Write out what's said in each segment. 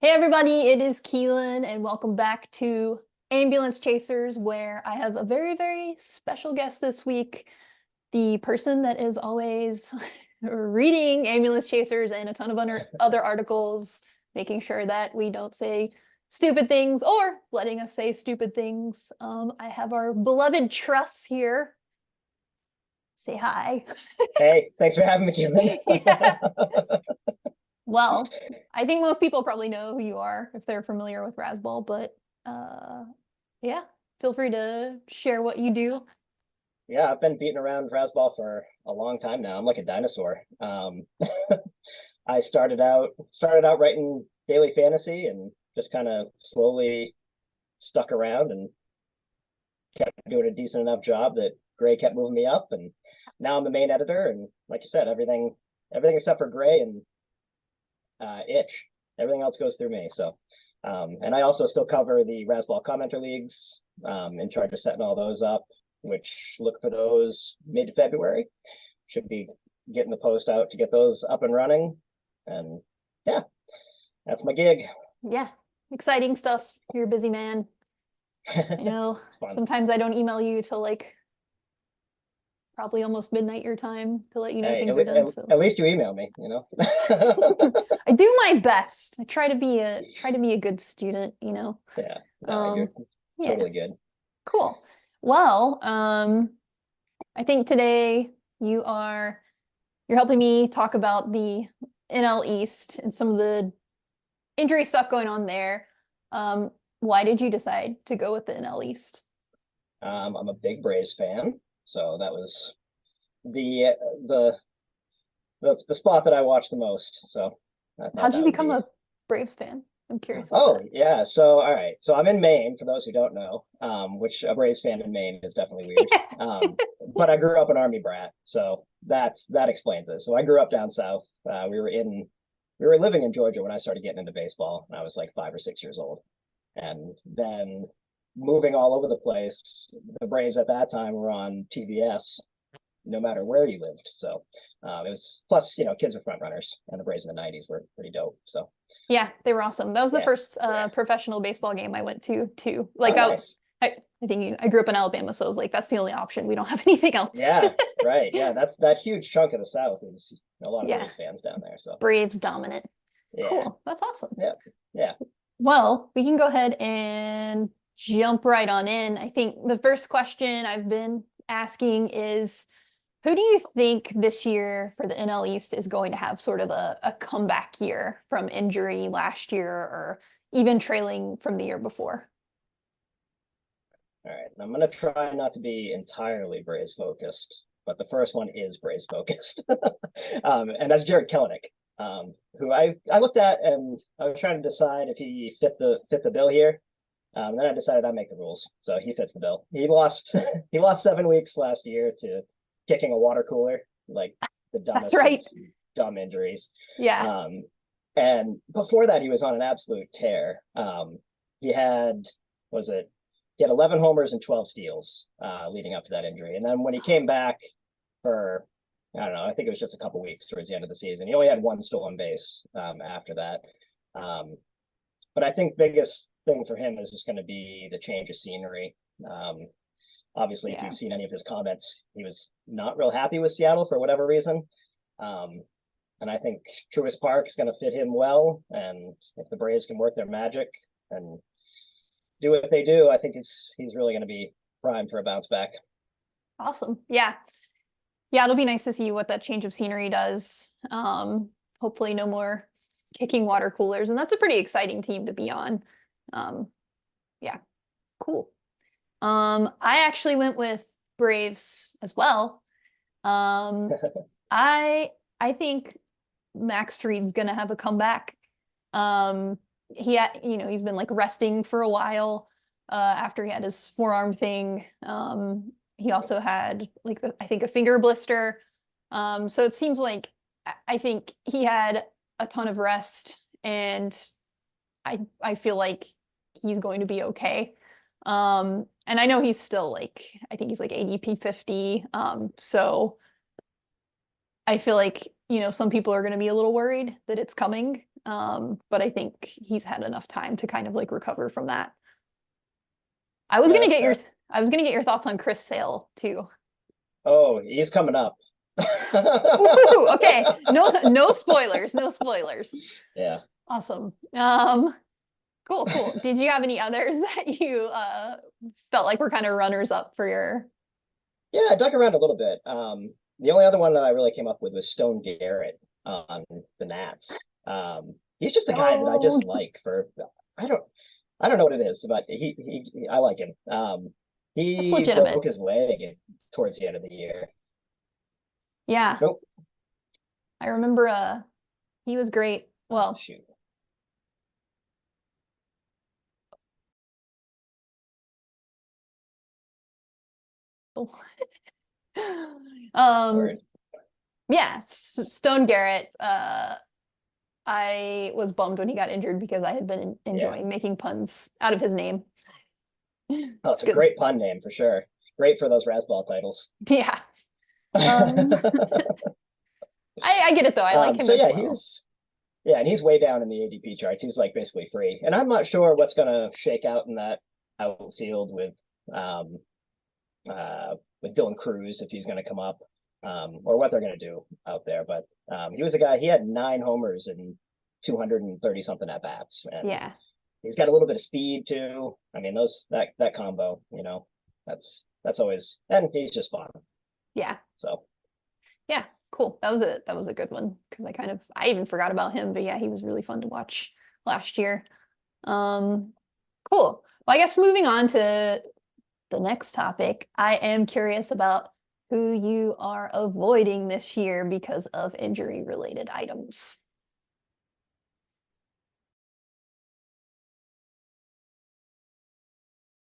Hey everybody, it is Keelin and welcome back to Ambulance Chasers, where I have a very, very special guest this week. The person that is always reading Ambulance Chasers and a ton of other articles, making sure that we don't say stupid things or letting us say stupid things. I have our beloved Truss here. Say hi. Hey, thanks for having me, Keelan. Yeah. Well, I think most people probably know who you are if they're familiar with Razzball, but yeah, feel free to share what you do. Yeah, I've been beating around Razzball for a long time now. I'm like a dinosaur. I started out writing daily fantasy and just kind of slowly stuck around and kept doing a decent enough job that Gray kept moving me up, and now I'm the main editor. And like you said, everything except for Gray and Itch, everything else goes through me. So, and I also still cover the Razzball commenter leagues, in charge of setting all those up, which look for those mid-February. Should be getting the post out to get those up and running. And yeah, that's my gig. Yeah, exciting stuff. You're a busy man. I know sometimes I don't email you till like probably almost midnight your time to let you know things are done. So at least you email me, you know. I do my best. I try to be a good student, you know. Yeah, no, you're totally good. Cool. Well, I think today you're helping me talk about the NL East and some of the injury stuff going on there. Why did you decide to go with the NL East? I'm a big Braves fan, so that was the spot that I watched the most. So How'd you become a Braves fan? I'm curious about that. Yeah. So, all right. So I'm in Maine, for those who don't know, which a Braves fan in Maine is definitely weird. But I grew up an Army brat, so that explains it. So I grew up down south. We were living in Georgia when I started getting into baseball, and I was like 5 or 6 years old. And then moving all over the place, the Braves at that time were on TBS, no matter where you lived. So it was, plus, kids were front runners, and the Braves in the 90s were pretty dope. So yeah, they were awesome. That was the first professional baseball game I went to too. Like nice. I think I grew up in Alabama, so it was like that's the only option. We don't have anything else. Yeah, right. Yeah, that's that huge chunk of the South is a lot of Braves fans down there. So Braves dominant. Yeah. Cool. That's awesome. Yeah. Well, we can go ahead and jump right on in. I think the first question I've been asking is, who do you think this year for the NL East is going to have sort of a comeback year from injury last year or even trailing from the year before? All right. I'm going to try not to be entirely Braves focused, but the first one is Braves focused. And that's Jarred Kelenic, who I looked at, and I was trying to decide if he fit the bill here. Then I decided I'd make the rules. So he fits the bill. He lost 7 weeks last year to kicking a water cooler, like the dumbest, That's right, dumb injuries. Yeah. And before that, he was on an absolute tear. He had 11 homers and 12 steals leading up to that injury. And then when he came back for, I don't know, I think it was just a couple weeks towards the end of the season, he only had one stolen base after that. But I think biggest thing for him is just going to be the change of scenery. Obviously, if you've seen any of his comments, he was not real happy with Seattle for whatever reason. And I think Truist Park is going to fit him well. And if the Braves can work their magic and do what they do, I think he's really going to be primed for a bounce back. Awesome. Yeah. It'll be nice to see what that change of scenery does. Hopefully no more kicking water coolers. And that's a pretty exciting team to be on. Yeah, cool. I actually went with Braves as well. I think Max Fried's gonna have a comeback. He's been like resting for a while after he had his forearm thing. He also had like I think a finger blister. So it seems like I think he had a ton of rest, and I feel like he's going to be okay. And I know he's still I think he's like ADP 50. So I feel like, some people are going to be a little worried that it's coming. But I think he's had enough time to kind of like recover from that. I was gonna get your thoughts on Chris Sale too. Oh, he's coming up. Ooh, okay. No spoilers, no spoilers. Yeah. Awesome. Cool. Did you have any others that you felt like were kind of runners up for your? Yeah, I dug around a little bit. The only other one that I really came up with was Stone Garrett on the Nats. He's just a guy that I just like for I don't I don't know what it is, but I like him. That's He legitimate. broke his leg towards the end of the year. Yeah, Nope. I remember he was great. Oh, Well, shoot. um Word. yeah, Stone Garrett, I was bummed when he got injured because I had been Yeah. enjoying making puns out of his name. Oh, It's it's a good. great pun name for sure. Great for those Razzball titles. Yeah. Um I get it though. I like him So as yeah, well. and he's way down in the ADP charts. He's like basically free. And I'm not sure what's gonna shake out in that outfield um with Dylan Cruz if he's gonna come up, or what they're gonna do out there. But he was a guy, he had 9 homers and 230 something at bats. And Yeah. he's got a little bit of speed too. I mean, that combo, that's always, and he's just fun. Yeah. So Yeah. Cool. That was a good one because I even forgot about him, but yeah, he was really fun to watch last year. Um cool. Well, I guess moving on to the next topic, I am curious about who you are avoiding this year because of injury related items.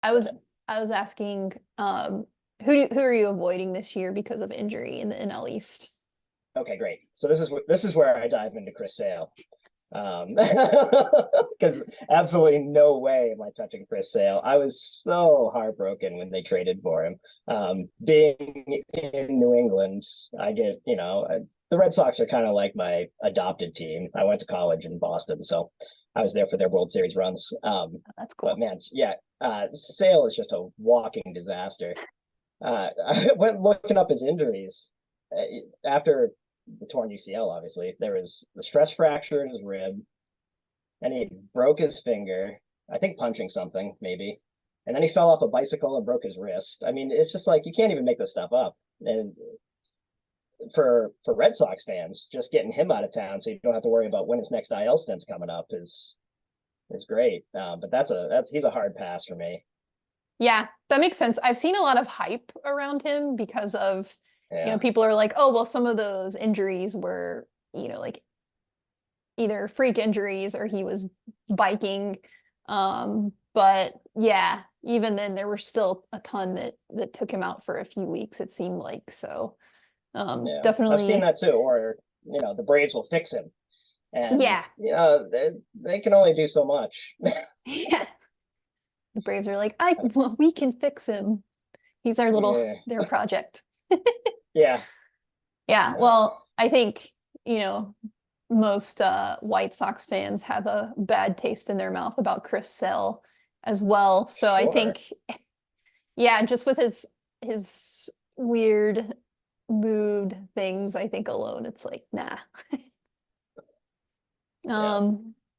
I was I was asking who are you avoiding this year because of injury in the NL East? okay, great. So this is where I dive into Chris Sale. Because absolutely no way am I touching Chris Sale. I was so heartbroken when they traded for him. Being in New England, I get, the Red Sox are kind of like my adopted team. I went to college in Boston, so I was there for their World Series runs. That's But cool. man, yeah, Sale is just a walking disaster. I went looking up his injuries after the torn UCL. Obviously, there was the stress fracture in his rib, and he broke his finger. I think punching something maybe, and then he fell off a bicycle and broke his wrist. I mean, it's just like you can't even make this stuff up. And for Red Sox fans, just getting him out of town so you don't have to worry about when his next IL stint's coming up is great. But he's a hard pass for me. Yeah, that makes sense. I've seen a lot of hype around him because of, Yeah. people are like, oh, well, some of those injuries were, like either freak injuries or he was biking. But yeah, even then there were still a ton that took him out for a few weeks, it seemed like. So Yeah, I've seen definitely, that too. Or the Braves will fix him, and yeah. they can only do so much. Yeah. The Braves are like, well, we can fix him. He's Yeah, their project. yeah, Yeah, yeah, well, I think, most White Sox fans have a bad taste in their mouth about Chris Sale as well. So I sure. think, yeah, just with his weird mood things, I think alone it's like, nah. Yeah,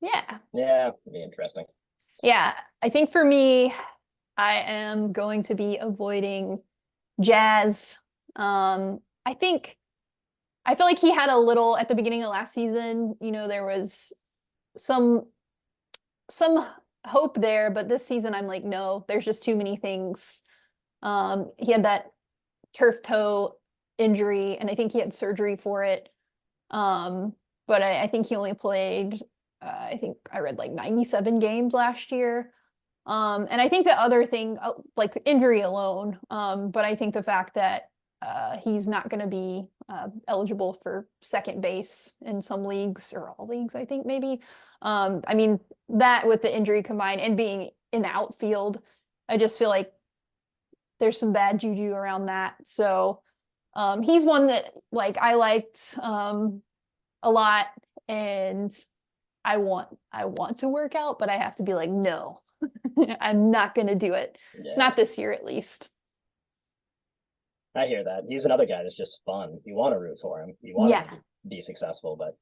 Yeah. yeah, it'd be interesting. Yeah, I think for me, I am going to be avoiding Jazz. I think I feel like he had a little at the beginning of last season, there was some some hope there, but this season I'm like, no, there's just too many things. He had that turf toe injury, and I think he had surgery for it. But I think he only played, I think I read like 97 games last year. And I think the other thing, like injury alone, but I think the fact that he's not going to be eligible for second base in some leagues or all leagues, I think maybe. I mean, that with the injury combined and being in the outfield, I just feel like there's some bad juju around that. So he's one that like I liked a lot, and I want to work out, but I have to be like, no, I'm not going to do it. Yeah, Not this year, at least. I hear that. He's another guy that's just fun. You want to root for him. You want him Yeah. to be successful, but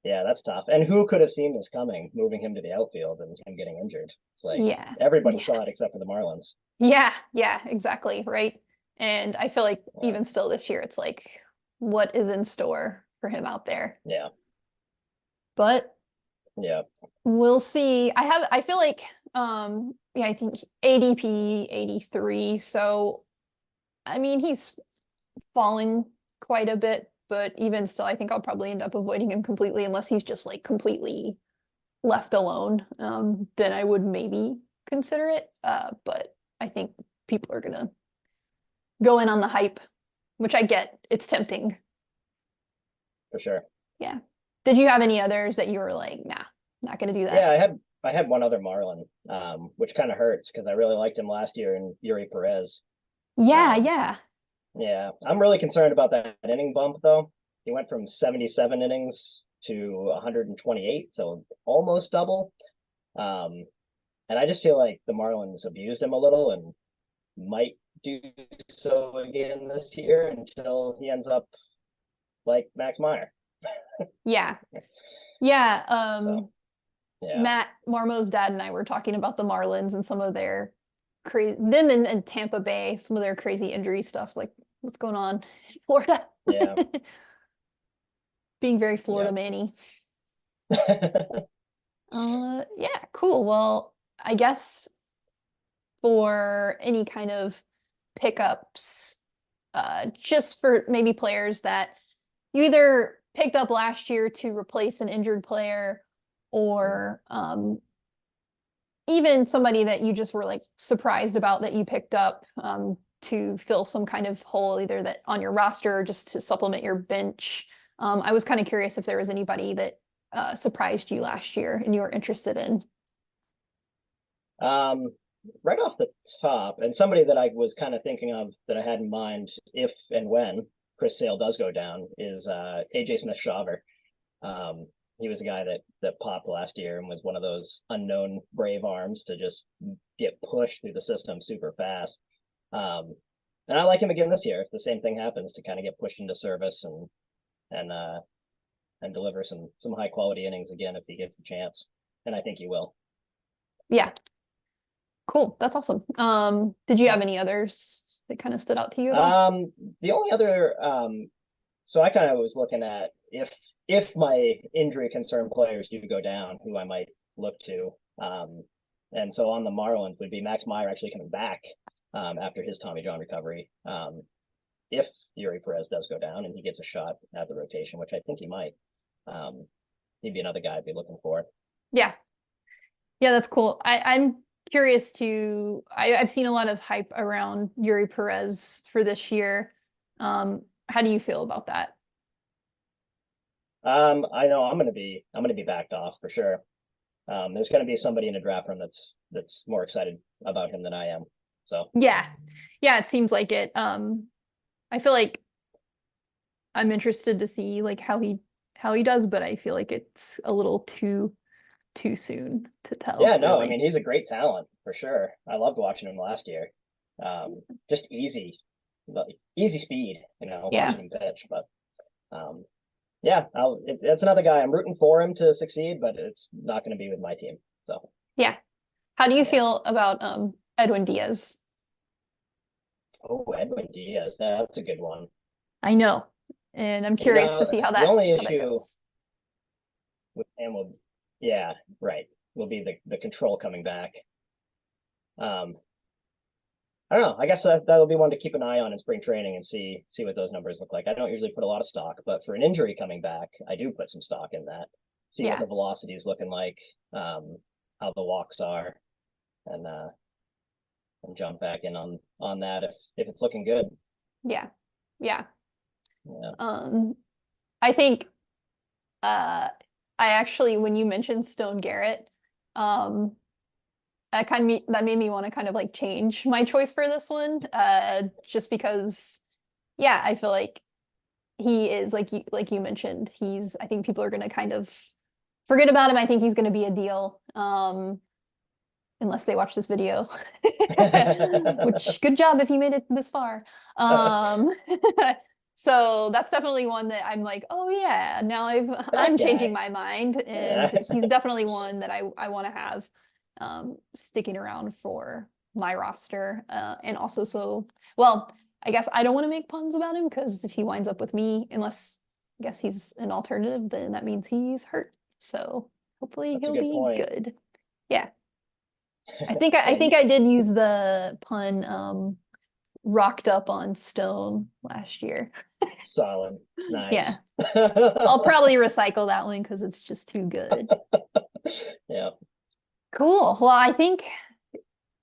yeah, that's tough. And who could have seen this coming, moving him to the outfield and him getting injured? It's like Yeah. everybody Yeah. saw it except for the Marlins. Yeah. Yeah. Exactly. Right. And I feel like Yeah. even still this year, it's like, what is in store for him out there? Yeah. But Yeah. we'll see. I feel like, yeah, I think ADP 83. So, I mean, he's fallen quite a bit, but even still, I think I'll probably end up avoiding him completely unless he's just like completely left alone. Then I would maybe consider it. But I think people are gonna go in on the hype, which I get. It's tempting. For sure. Yeah. Did you have any others that you were like, nah, not gonna do that? Yeah, I had one other Marlin, which kind of hurts because I really liked him last year in Eury Pérez. Yeah, Um, yeah. yeah, I'm really concerned about that inning bump though. He went from 77 innings to 128, so almost double. Um, and I just feel like the Marlins abused him a little and might do so again this year until he ends up like Max Meyer. Yeah. Yeah. So yeah, Matt Marmo's dad and I were talking about the Marlins and some of their crazy them in Tampa Bay, some of their crazy injury stuff. Like, what's going on in Florida? yeah, Being very Florida yeah. manny. Yeah, cool. Well, I guess for any kind of pickups, just for maybe players that you either picked up last year to replace an injured player or even somebody that you just were like surprised about that you picked up to fill some kind of hole, either that on your roster or just to supplement your bench. I was kind of curious if there was anybody that surprised you last year and you were interested in. Um, right off the top, and somebody that I was kind of thinking of that I had in mind if and when Chris Sale does go down is AJ Smith-Shawver. He was a guy that popped last year and was one of those unknown brave arms to just get pushed through the system super fast. And I like him again this year if the same thing happens to kind of get pushed into service and and deliver some high quality innings again if he gets the chance. And I think he will. Yeah, cool. That's awesome. Did you have any others that kind of stood out to you at all? The only other so I kind of was looking at if my injury concern players do go down, who I might look to. And so on the Marlins would be Max Meyer actually coming back after his Tommy John recovery. If Eury Pérez does go down and he gets a shot at the rotation, which I think he might, he'd be another guy I'd be looking for. Yeah. Yeah, that's cool. I'm curious to, I've seen a lot of hype around Eury Pérez for this year. How do you feel about that? I know I'm gonna be backed off for sure. There's gonna be somebody in the draft room that's more excited about him than I am. So Yeah. Yeah, it seems like it. I feel like I'm interested to see like how he does, but I feel like it's a little too soon to tell, yeah, no, I really. mean he's a great talent for sure. I loved watching him last year. Just easy speed, Yeah. watching him pitch. But yeah, it's another guy. I'm rooting for him to succeed, but it's not going to be with my team. So Yeah. How do you yeah. feel about Edwin Diaz? Oh, Edwin Diaz, that's a good one. I know. And I'm curious to see The only how that issue goes. with him will, yeah, right, will be the control coming back. Um, I don't know. I guess that'll be one to keep an eye on in spring training and see what those numbers look like. I don't usually put a lot of stock, but for an injury coming back, I do put some stock in that. See what Yeah. the velocity is looking like, how the walks are, and jump back in on that if it's looking good. Yeah. Yeah. Yeah. I think I actually, when you mentioned Stone Garrett, um that made me want to kind of like change my choice for this one. Just because yeah, I feel like he is like you mentioned, I think people are gonna kind of forget about him. I think he's going to be a deal. Unless they watch this video, which good job if you made it this far. So that's definitely one that I'm like, oh yeah, now I'm changing my mind, and he's definitely one that I want to have sticking around for my roster. And also, so well, I guess I don't want to make puns about him because if he winds up with me, unless I guess he's an alternative, then that means he's hurt. So hopefully he'll be good. Yeah. I think I did use the pun rocked up on stone last year. Solid. Nice. Yeah. I'll probably recycle that one because it's just too good. Yeah. Cool. Well, I think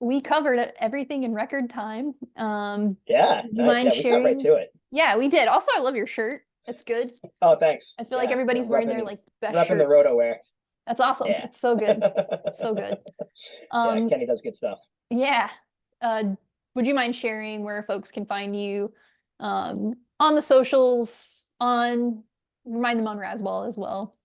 we covered everything in record time. Yeah, nice. Yeah, we got right to it. Yeah, we did. Also, I love your shirt. It's good. Oh, thanks. I feel like everybody's wearing their like best repping shirts. the roto wear. That's awesome. Yeah. It's so good. It's so good. Yeah, Kenny does good stuff. Yeah. Would you mind sharing where folks can find you on the socials, remind them on Razzball as well?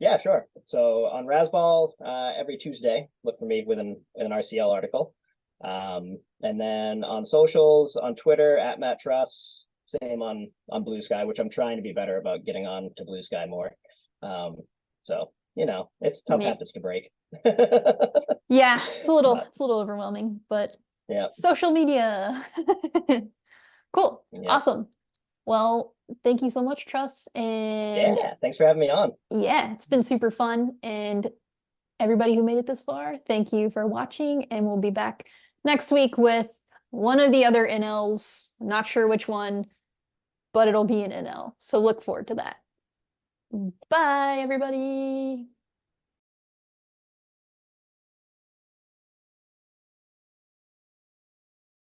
Yeah, sure. So on Razzball, every Tuesday, look for me with an RCL article. And then on socials, on Twitter, at Matt Truss, same on Blue Sky, which I'm trying to be better about getting on to Blue Sky more. So, you know, it's tough habits to break. Yeah, it's a little overwhelming, but yeah. Social media. Cool. Yeah. Awesome. Well, thank you so much, Truss. And yeah, thanks for having me on. Yeah, it's been super fun. And everybody who made it this far, thank you for watching. And we'll be back next week with one of the other NLs. I'm not sure which one, but it'll be an NL. So look forward to that. Bye, everybody.